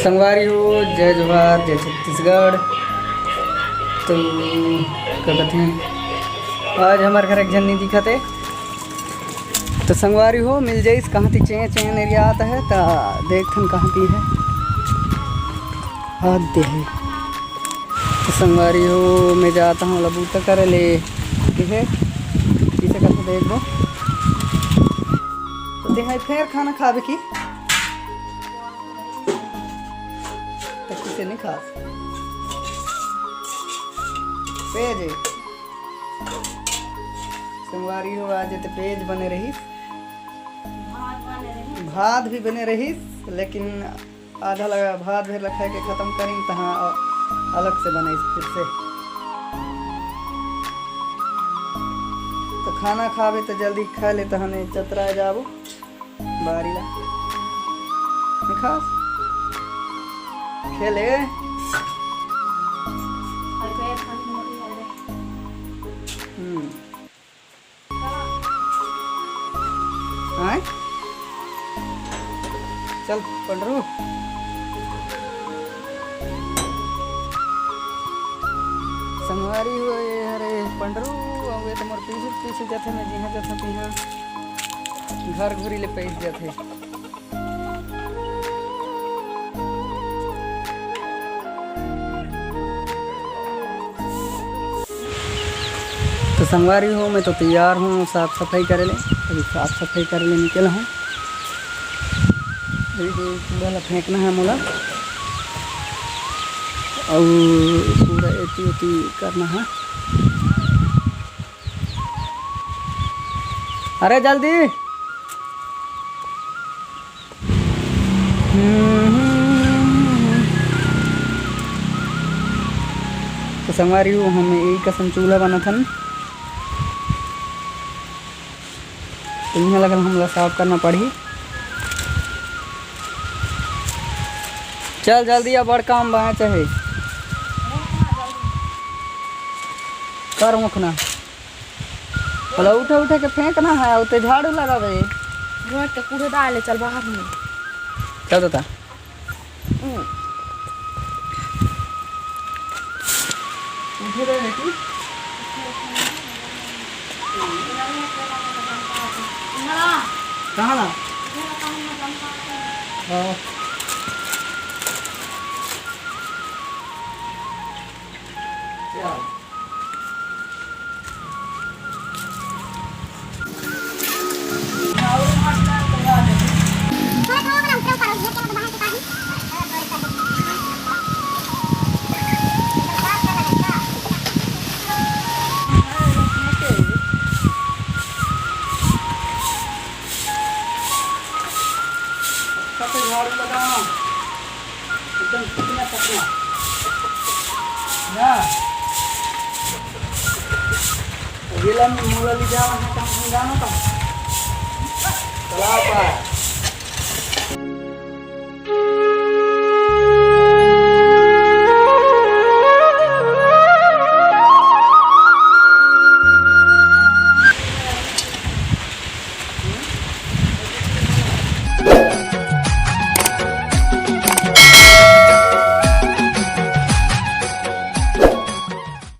संगवारी हो, जय जोहार, जय छत्तीसगढ़। तो क्या कहते हैं, आज हमारे घर एक जन नहीं दिखा थे, तो संगवारी हो मिल जाइस कहाँ थी चैन चैन एरिया आता है तो देखथन कहाँ थी है हाथ दे है। तो संगवारी हो मैं जाता हूँ लबूता करे ले, ठीक है किसे करके देख दो तो देहाई फिर खाना खावे की तो किसे नहीं खा पेज संगवारी हो आज तो पेज बने रही, भात भी बने रही, लेकिन आधा लगा भात भी रखा के ख़त्म करें तहाँ अलग से बने फिर से। तो खाना खावे तो जल्दी खा ले तो हमें चतरा जाबो बारी ला खास खेले आए चल पंडरू संगवारी हुए अरे पंडरू हुए तो मोर पीछे पीछे जाते मैं जिहाँ जाता तिहाँ घर घुरी ले पैस जाते। तो संगवारी हूँ मैं तो तैयार हूँ साफ़ सफाई करे ले, अभी साफ़ सफाई करे ले निकला हूँ। कूड़ा ला फेंकना है मोला और कूड़ा एती एती करना है। अरे जल्दी तो संगवारी हूँ हमें यही कसम चूल्हा बना था न, तो यहाँ लगल हमला साफ करना पड़ी। चल जल्दी अब बड़ काम बा चाहे कर मुखना बोला उठे उठे के फेंकना है उते झाड़ू लगावे रोड के कूड़े डाले चल बाहर में क्या होता उठे रहे बेटी कहाँ ना झाड़ू लगाओ एकदम कितना तकना ना अगला में मोला ले जाओ ना काम जाना था चला पा